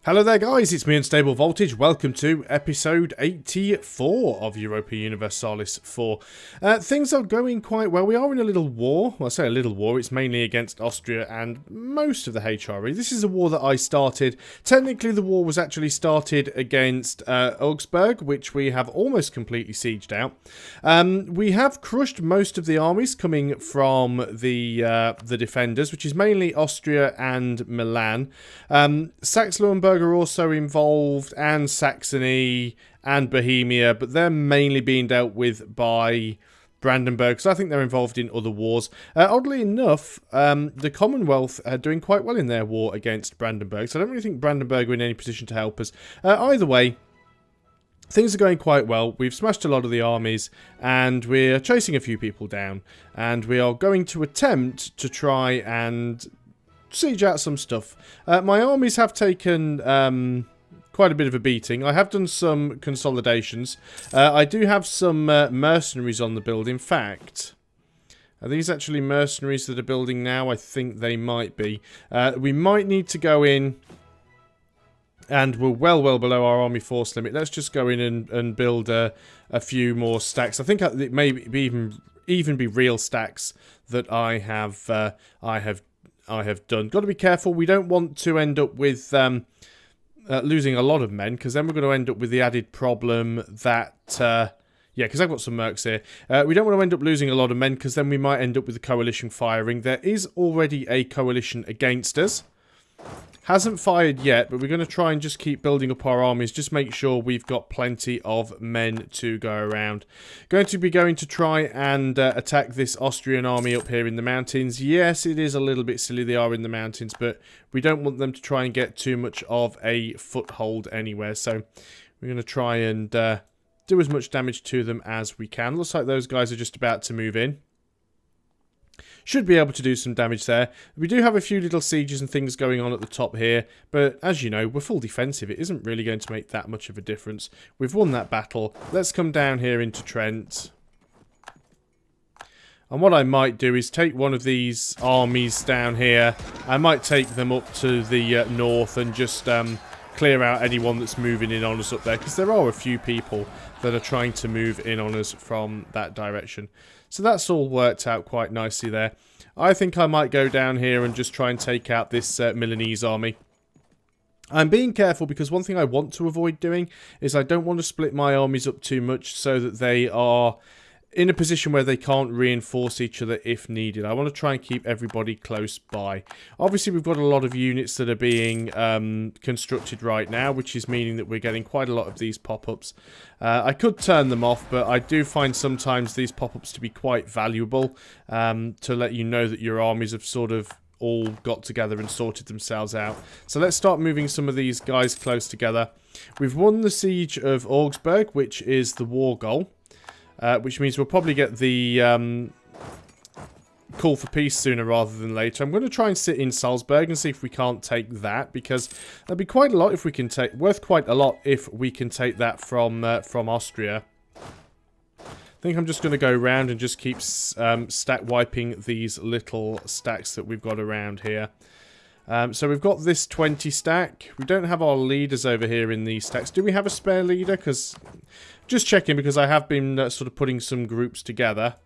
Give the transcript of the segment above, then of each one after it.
Hello there guys, it's me Unstable Voltage. Welcome to episode 84 of Europa Universalis IV. Things are going quite well. We are in a little war. Well, I say a little war, it's mainly against Austria and most of the HRE. This is a war that I started. Technically the war was actually started against Augsburg, which we have almost completely sieged out. We have crushed most of the armies coming from the defenders, which is mainly Austria and Milan. Saxe-Lauenburg are also involved, and Saxony and Bohemia, but they're mainly being dealt with by Brandenburg, because I think they're involved in other wars. Oddly enough, the Commonwealth are doing quite well in their war against Brandenburg, so I don't really think Brandenburg are in any position to help us. Either way, things are going quite well. We've smashed a lot of the armies, and we're chasing a few people down, and we are going to attempt to try and siege out some stuff. My armies have taken quite a bit of a beating. I have done some consolidations. I do have some mercenaries on the build. In fact, are these actually mercenaries that are building now? I think they might be. We might need to go in, and we're well below our army force limit. Let's just go in and build a few more stacks. I think it may be even be real stacks that I have done. Got to be careful. We don't want to end up with losing a lot of men, because then we're going to end up with the added problem that yeah, because I've got some mercs here. We don't want to end up losing a lot of men, because then we might end up with the coalition firing. There is already a coalition against us. Hasn't fired yet, but we're going to try and just keep building up our armies. Just make sure we've got plenty of men to go around. Going to try and attack this Austrian army up here in the mountains. Yes, it is a little bit silly they are in the mountains, but we don't want them to try and get too much of a foothold anywhere. So we're going to try and do as much damage to them as we can. Looks like those guys are just about to move in. Should be able to do some damage there. We do have a few little sieges and things going on at the top here, but as you know, we're full defensive. It isn't really going to make that much of a difference. We've won that battle. Let's come down here into Trent. And what I might do is take one of these armies down here. I might take them up to the north and just clear out anyone that's moving in on us up there, because there are a few people that are trying to move in on us from that direction. So that's all worked out quite nicely there. I think I might go down here and just try and take out this Milanese army. I'm being careful, because one thing I want to avoid doing is I don't want to split my armies up too much so that they are in a position where they can't reinforce each other if needed. I want to try and keep everybody close by. Obviously, we've got a lot of units that are being constructed right now, which is meaning that we're getting quite a lot of these pop-ups. I could turn them off, but I do find sometimes these pop-ups to be quite valuable to let you know that your armies have sort of all got together and sorted themselves out. So let's start moving some of these guys close together. We've won the siege of Augsburg, which is the war goal. Which means we'll probably get the call for peace sooner rather than later. I'm going to try and sit in Salzburg and see if we can't take that, because that'd be quite a lot if we can take, worth quite a lot if we can take that from Austria. I think I'm just going to go around and just keep stack wiping these little stacks that we've got around here. So we've got this 20 stack. We don't have our leaders over here in these stacks. Do we have a spare leader? Because just checking, because I have been sort of putting some groups together.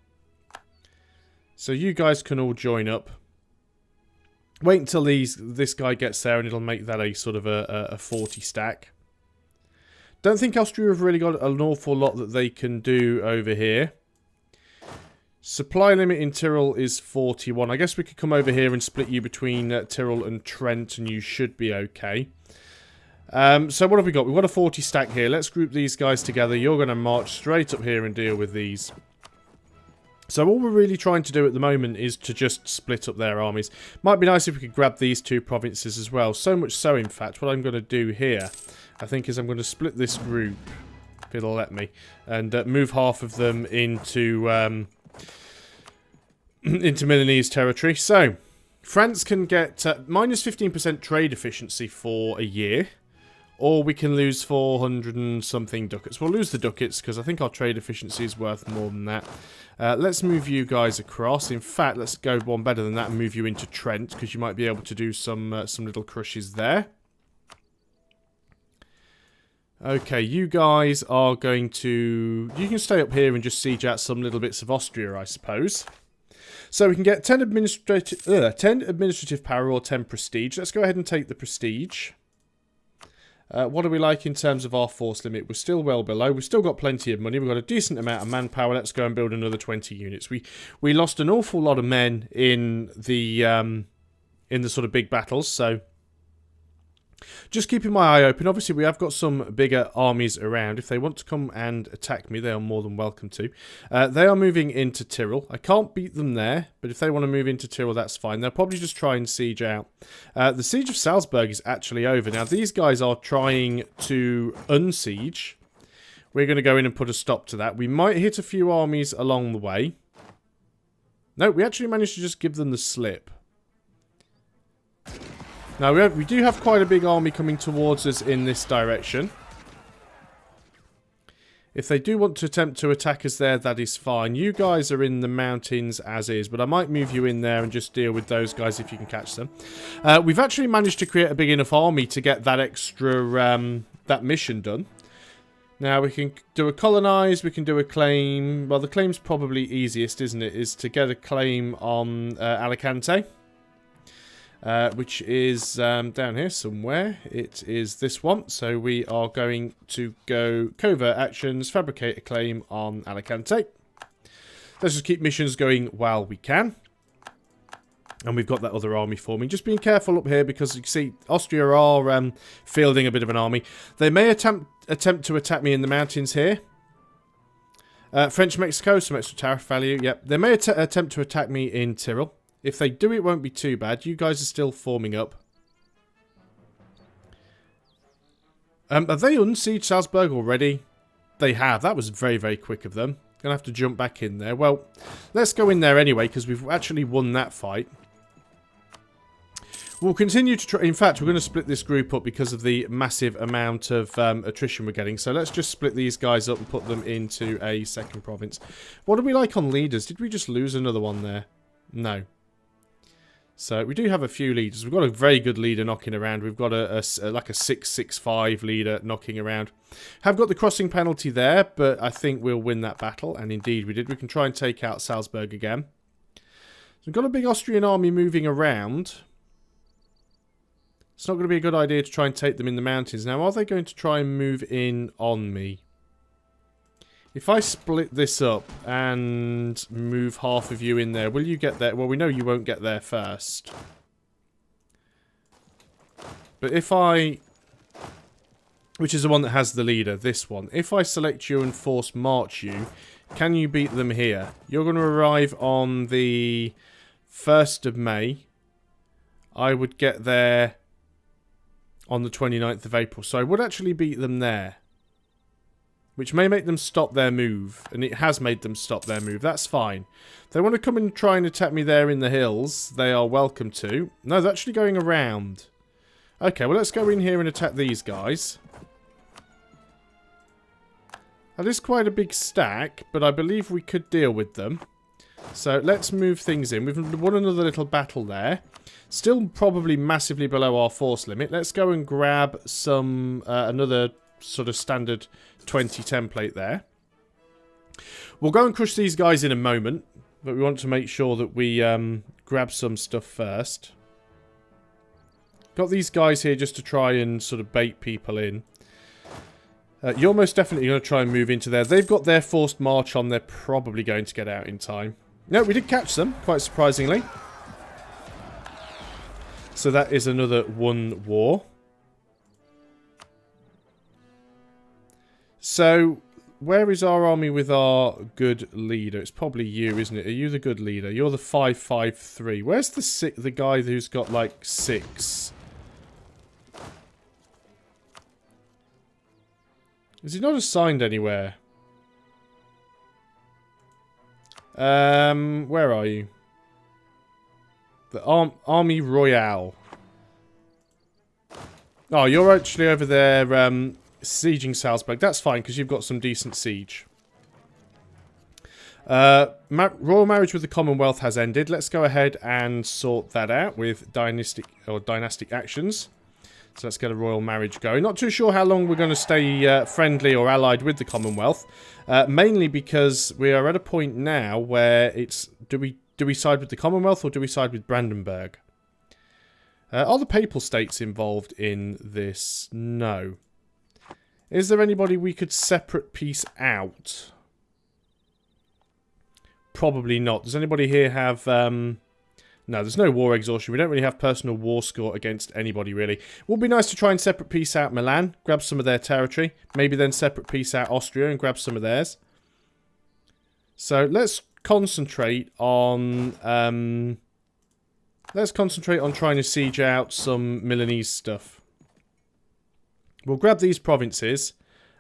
So you guys can all join up. Wait until this guy gets there, and it'll make that a sort of a 40 stack. Don't think Austria have really got an awful lot that they can do over here. Supply limit in Tyrol is 41. I guess we could come over here and split you between Tyrol and Trent, and you should be okay. So what have we got? We've got a 40 stack here. Let's group these guys together. You're going to march straight up here and deal with these. So all we're really trying to do at the moment is to just split up their armies. Might be nice if we could grab these two provinces as well. So much so, in fact, what I'm going to do here, I think, is I'm going to split this group, if it'll let me, and move half of them into Milanese territory. So France can get minus 15% trade efficiency for a year, or we can lose 400 and something ducats. We'll lose the ducats, because I think our trade efficiency is worth more than that. Let's move you guys across. In fact, let's go one better than that and move you into Trent, because you might be able to do some little crushes there. Okay, you guys are going to... You can stay up here and just siege out some little bits of Austria, I suppose. So we can get 10 administrative power or 10 prestige. Let's go ahead and take the prestige. What are we like in terms of our force limit? We're still well below. We've still got plenty of money. We've got a decent amount of manpower. Let's go and build another 20 units. We lost an awful lot of men in the sort of big battles, so just keeping my eye open. Obviously, we have got some bigger armies around. If they want to come and attack me, they are more than welcome to. They are moving into Tyrol. I can't beat them there, but if they want to move into Tyrol, that's fine. They'll probably just try and siege out. The siege of Salzburg is actually over. Now, these guys are trying to unsiege. We're going to go in and put a stop to that. We might hit a few armies along the way. No, we actually managed to just give them the slip. Now, we do have quite a big army coming towards us in this direction. If they do want to attempt to attack us there, that is fine. You guys are in the mountains as is, but I might move you in there and just deal with those guys if you can catch them. We've actually managed to create a big enough army to get that extra, that mission done. Now, we can do a colonize, we can do a claim. Well, the claim's probably easiest, isn't it? Is to get a claim on Alicante. Which is down here somewhere. It is this one. So we are going to go covert actions, fabricate a claim on Alicante. Let's just keep missions going while we can. And we've got that other army forming. Just being careful up here because you can see Austria are fielding a bit of an army. They may attempt to attack me in the mountains here. French-Mexico, some extra tariff value. Yep. They may attempt to attack me in Tyrol. If they do, it won't be too bad. You guys are still forming up. Have they unsieged Salzburg already? They have. That was very, very quick of them. Gonna have to jump back in there. Well, let's go in there anyway, because we've actually won that fight. We'll continue to try... In fact, we're going to split this group up because of the massive amount of attrition we're getting. So let's just split these guys up and put them into a second province. What do we like on leaders? Did we just lose another one there? No. So we do have a few leaders. We've got a very good leader knocking around. We've got like a 665 leader knocking around. Have got the crossing penalty there, but I think we'll win that battle. And indeed we did. We can try and take out Salzburg again. So we've got a big Austrian army moving around. It's not going to be a good idea to try and take them in the mountains. Now, are they going to try and move in on me? If I split this up and move half of you in there, will you get there? Well, we know you won't get there first. But if I... Which is the one that has the leader, this one. If I select you and force march you, can you beat them here? You're going to arrive on the 1st of May. I would get there on the 29th of April. So I would actually beat them there. Which may make them stop their move. And it has made them stop their move. That's fine. If they want to come and try and attack me there in the hills, they are welcome to. No, they're actually going around. Okay, well, let's go in here and attack these guys. That is quite a big stack, but I believe we could deal with them. So let's move things in. We've won another little battle there. Still probably massively below our force limit. Let's go and grab some another sort of standard 20 template there. We'll go and crush these guys in a moment, but we want to make sure that we grab some stuff first. Got these guys here just to try and sort of bait people in. You're most definitely going to try and move into there. They've got their forced march on. They're probably going to get out in time. No, we did catch them, quite surprisingly. So that is another one war. So, where is our army with our good leader? It's probably you, isn't it? Are you the good leader? You're the 553. Where's the guy who's got like 6? Is he not assigned anywhere? Where are you? The Army Royale. Oh, you're actually over there, sieging Salzburg. That's fine, because you've got some decent siege. Royal marriage with the Commonwealth has ended. Let's go ahead and sort that out with dynastic actions. So let's get a royal marriage going. Not too sure how long we're going to stay friendly or allied with the Commonwealth. Mainly because we are at a point now where it's... Do we side with the Commonwealth or do we side with Brandenburg? Are the Papal States involved in this? No. Is there anybody we could separate peace out? Probably not. Does anybody here have... No, there's no war exhaustion. We don't really have personal war score against anybody, really. Would be nice to try and separate peace out Milan. Grab some of their territory. Maybe then separate peace out Austria and grab some of theirs. So let's concentrate on... let's concentrate on trying to siege out some Milanese stuff. We'll grab these provinces.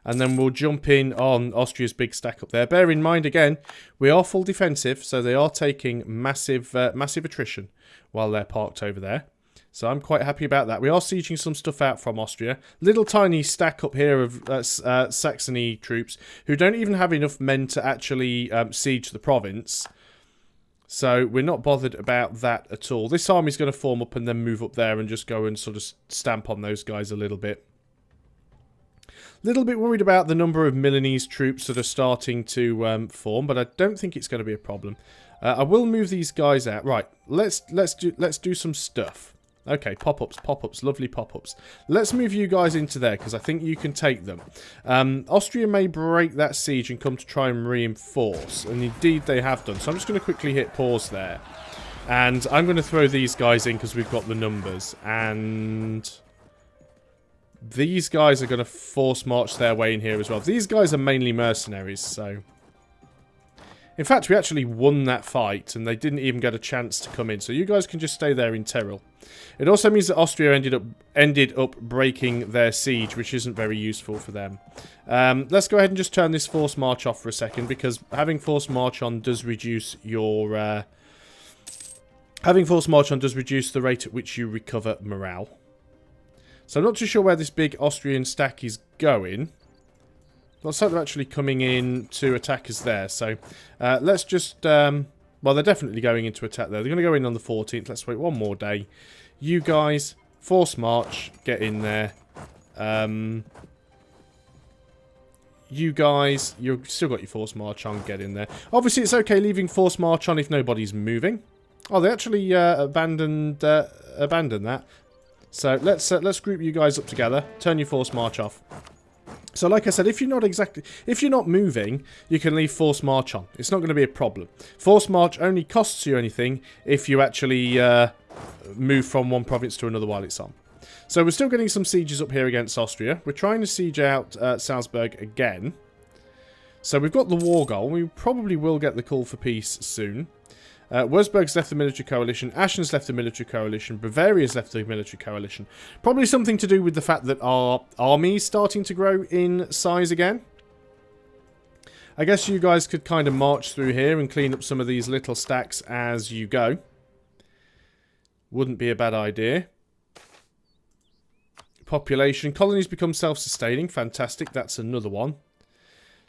And then we'll jump in on Austria's big stack up there. Bear in mind, again, we are full defensive, so they are taking massive attrition while they're parked over there. So I'm quite happy about that. We are sieging some stuff out from Austria. Little tiny stack up here of Saxony troops who don't even have enough men to actually siege the province. So we're not bothered about that at all. This army's going to form up and then move up there and just go and sort of stamp on those guys a little bit. Little bit worried about the number of Milanese troops that are starting to form, but I don't think it's going to be a problem. I will move these guys out. Right, let's do some stuff. Okay, pop-ups, lovely pop-ups. Let's move you guys into there because I think you can take them. Austria may break that siege and come to try and reinforce, and indeed they have done. So I'm just going to quickly hit pause there, and I'm going to throw these guys in because we've got the numbers and. These guys are going to force march their way in here as well. These guys are mainly mercenaries, so... In fact, we actually won that fight, and they didn't even get a chance to come in. So you guys can just stay there in Tyrol. It also means that Austria ended up breaking their siege, which isn't very useful for them. Let's go ahead and just turn this force march off for a second, because having force march on does reduce your... having force march on does reduce the rate at which you recover morale. So I'm not too sure where this big Austrian stack is going. Looks like they're actually coming in to attack us there. So let's just... well, they're definitely going into attack there. They're going to go in on the 14th. Let's wait one more day. You guys, force march, get in there. You guys, you've still got your force march on, get in there. Obviously, it's okay leaving force march on if nobody's moving. Oh, they actually abandoned that. So let's group you guys up together. Turn your force march off. So like I said, if you're not moving, you can leave force march on. It's not going to be a problem. Force march only costs you anything if you actually move from one province to another while it's on. So we're still getting some sieges up here against Austria. We're trying to siege out Salzburg again. So we've got the war goal. We probably will get the call for peace soon. Wurzburg's left the military coalition, Aschen's left the military coalition, Bavaria's left the military coalition. Probably something to do with the fact that our army's starting to grow in size again. I guess you guys could kind of march through here and clean up some of these little stacks as you go. Wouldn't be a bad idea. Population. Colonies become self-sustaining. Fantastic. That's another one.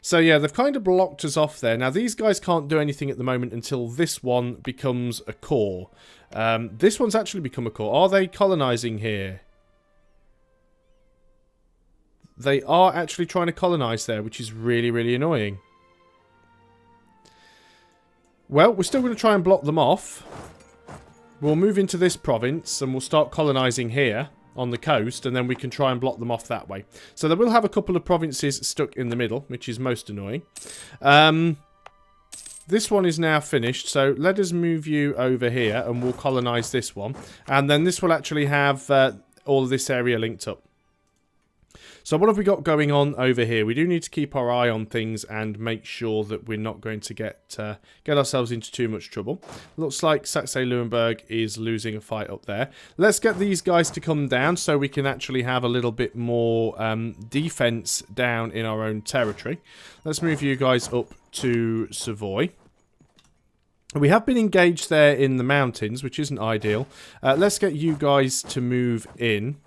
So yeah, they've kind of blocked us off there. Now these guys can't do anything at the moment until this one becomes a core. This one's actually become a core. Are they colonizing here? They are actually trying to colonize there, which is really, really annoying. Well, we're still going to try and block them off. We'll move into this province and we'll start colonizing here on the coast, and then we can try and block them off that way. So they will have a couple of provinces stuck in the middle, which is most annoying. This one is now finished, so let us move you over here and we'll colonize this one. And then this will actually have all of this area linked up. So what have we got going on over here? We do need to keep our eye on things and make sure that we're not going to get ourselves into too much trouble. Looks like Saxe-Lauenburg is losing a fight up there. Let's get these guys to come down so we can actually have a little bit more defense down in our own territory. Let's move you guys up to Savoy. We have been engaged there in the mountains, which isn't ideal. Let's get you guys to move in.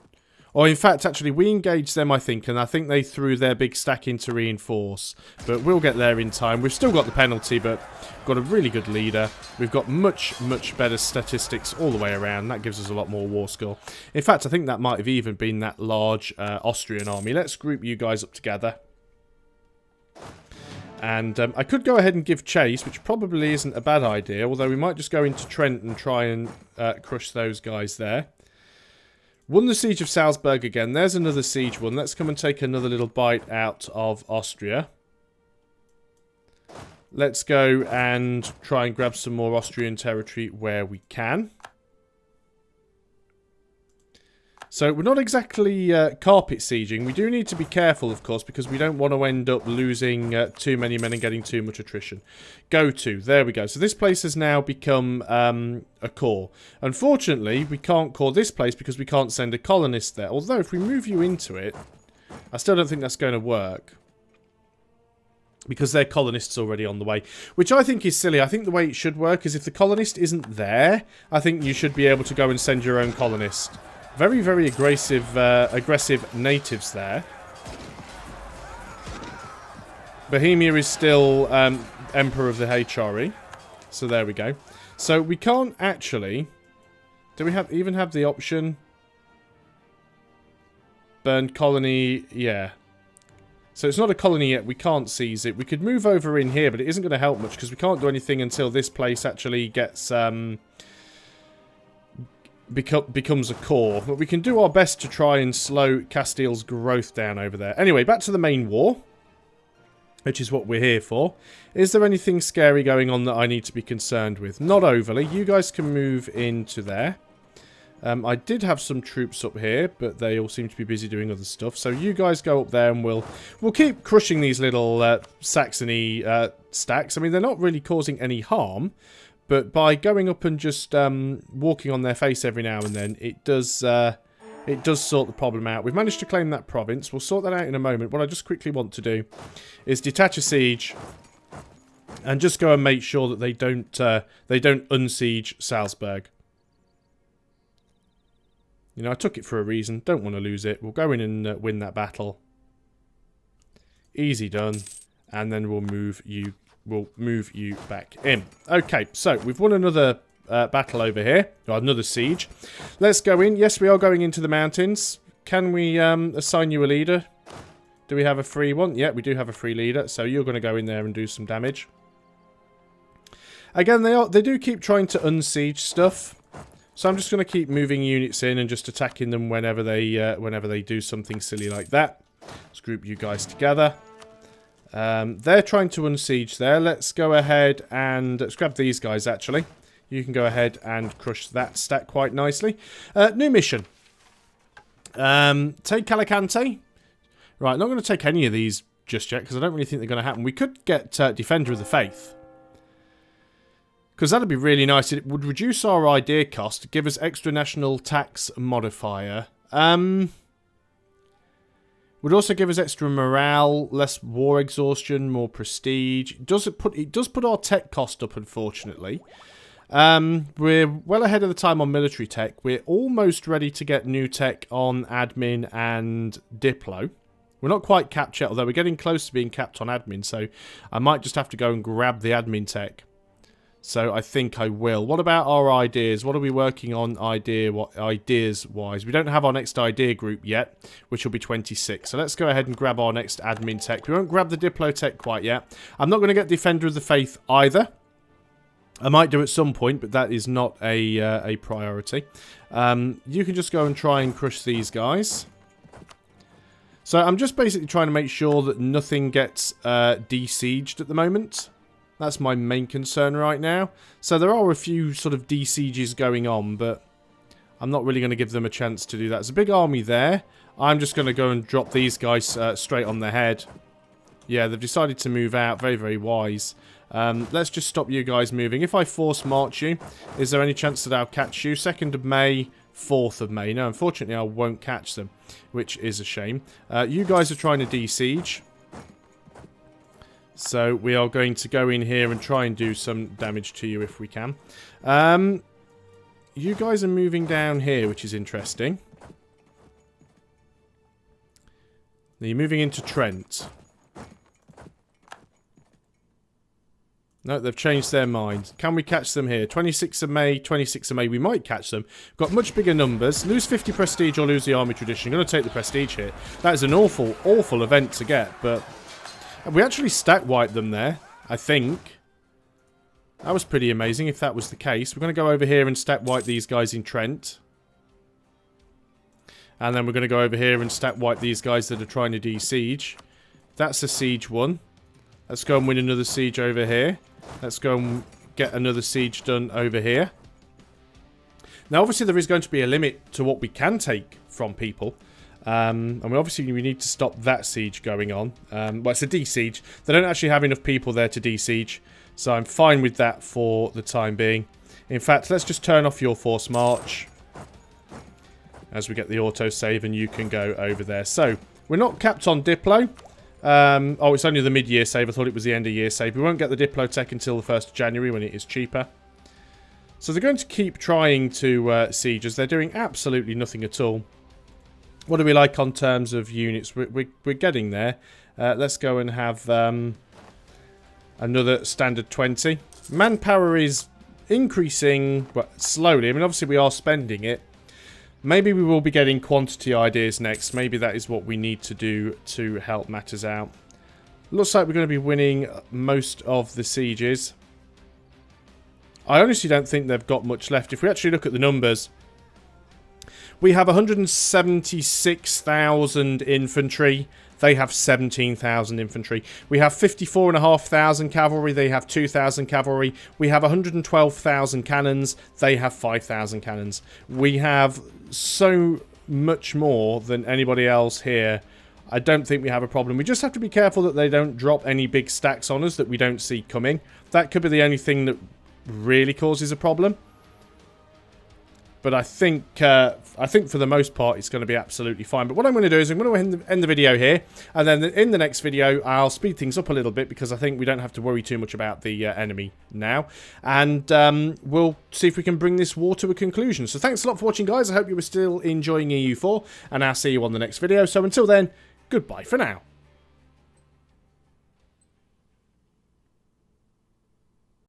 Or in fact, actually, we engaged them, I think, and I think they threw their big stack in to reinforce. But we'll get there in time. We've still got the penalty, but got a really good leader. We've got much, much better statistics all the way around. That gives us a lot more war skill. In fact, I think that might have even been that large Austrian army. Let's group you guys up together. And I could go ahead and give chase, which probably isn't a bad idea. Although we might just go into Trent and try and crush those guys there. Won the Siege of Salzburg again. There's another siege one. Let's come and take another little bite out of Austria. Let's go and try and grab some more Austrian territory where we can. So we're not exactly carpet sieging. We do need to be careful, of course, because we don't want to end up losing too many men and getting too much attrition. Go to. There we go. So this place has now become a core. Unfortunately, we can't core this place because we can't send a colonist there. Although, if we move you into it, I still don't think that's going to work. Because their colonists already on the way. Which I think is silly. I think the way it should work is if the colonist isn't there, I think you should be able to go and send your own colonist. Very, very aggressive natives there. Bohemia is still Emperor of the HRE. So there we go. So we can't actually... Do we even have the option? Burned colony, yeah. So it's not a colony yet, we can't seize it. We could move over in here, but it isn't going to help much because we can't do anything until this place actually gets... becomes a core. But we can do our best to try and slow Castile's growth down over there. Anyway, back to the main war, which is what we're here for. Is there anything scary going on that I need to be concerned with? Not overly. You guys can move into there. I did have some troops up here, but they all seem to be busy doing other stuff. So you guys go up there and we'll keep crushing these little Saxony stacks. I mean, they're not really causing any harm. But by going up and just walking on their face every now and then, it does sort the problem out. We've managed to claim that province. We'll sort that out in a moment. What I just quickly want to do is detach a siege and just go and make sure that they don't unsiege Salzburg. You know, I took it for a reason. Don't want to lose it. We'll go in and win that battle. Easy done. And then we'll move you back in. Okay, so we've won another battle over here. Or another siege. Let's go in. Yes, we are going into the mountains. Can we assign you a leader? Do we have a free one? Yeah, we do have a free leader. So you're going to go in there and do some damage. Again, they do keep trying to unsiege stuff. So I'm just going to keep moving units in and just attacking them whenever they do something silly like that. Let's group you guys together. They're trying to unsiege there. Let's go ahead and... Let's grab these guys, actually. You can go ahead and crush that stack quite nicely. New mission. Take Alicante. Right, not going to take any of these just yet, because I don't really think they're going to happen. We could get Defender of the Faith. Because that'd be really nice. It would reduce our idea cost, give us extra national tax modifier. Would also give us extra morale, less war exhaustion, more prestige. It does put our tech cost up, unfortunately. We're well ahead of the time on military tech. We're almost ready to get new tech on admin and Diplo. We're not quite capped yet, although we're getting close to being capped on admin, so I might just have to go and grab the admin tech. So I think I will. What about our ideas? What are we working on ideas-wise? We don't have our next idea group yet, which will be 26. So let's go ahead and grab our next admin tech. We won't grab the Diplo tech quite yet. I'm not going to get Defender of the Faith either. I might do at some point, but that is not a priority. You can just go and try and crush these guys. So I'm just basically trying to make sure that nothing gets de-sieged at the moment. That's my main concern right now. So there are a few sort of de-sieges going on, but I'm not really going to give them a chance to do that. There's a big army there. I'm just going to go and drop these guys straight on their head. Yeah, they've decided to move out. Very, very wise. Let's just stop you guys moving. If I force march you, is there any chance that I'll catch you? 2nd of May, 4th of May. No, unfortunately, I won't catch them, which is a shame. You guys are trying to de-siege. So we are going to go in here and try and do some damage to you if we can. You guys are moving down here, which is interesting. Now you're moving into Trent. No, they've changed their mind. Can we catch them here? 26th of May, 26th of May. We might catch them. We've got much bigger numbers. Lose 50 prestige or lose the army tradition. I'm going to take the prestige hit. That is an awful, awful event to get, but we actually stack wiped them there, I think. That was pretty amazing if that was the case. We're going to go over here and stack wipe these guys in Trent. And then we're going to go over here and stack wipe these guys that are trying to de-siege. That's a siege one. Let's go and win another siege over here. Let's go and get another siege done over here. Now, obviously, there is going to be a limit to what we can take from people. And we need to stop that siege going on. Well, it's a de-siege. They don't actually have enough people there to de-siege. So I'm fine with that for the time being. In fact, let's just turn off your force march. As we get the autosave and you can go over there. So, we're not capped on Diplo. Oh, it's only the mid-year save. I thought it was the end-of-year save. We won't get the Diplo tech until the 1st of January when it is cheaper. So they're going to keep trying to siege us. They're doing absolutely nothing at all. What do we like on terms of units? We're getting there. Let's go and have another standard 20. Manpower is increasing slowly. I mean, obviously we are spending it. Maybe we will be getting quantity ideas next. Maybe that is what we need to do to help matters out. Looks like we're going to be winning most of the sieges. I honestly don't think they've got much left. If we actually look at the numbers, we have 176,000 infantry. They have 17,000 infantry. We have 54,500 cavalry. They have 2,000 cavalry. We have 112,000 cannons. They have 5,000 cannons. We have so much more than anybody else here. I don't think we have a problem. We just have to be careful that they don't drop any big stacks on us that we don't see coming. That could be the only thing that really causes a problem. But I think for the most part, it's going to be absolutely fine. But what I'm going to do is I'm going to end the video here. And then in the next video, I'll speed things up a little bit because I think we don't have to worry too much about the enemy now. And we'll see if we can bring this war to a conclusion. So thanks a lot for watching, guys. I hope you were still enjoying EU4. And I'll see you on the next video. So until then, goodbye for now.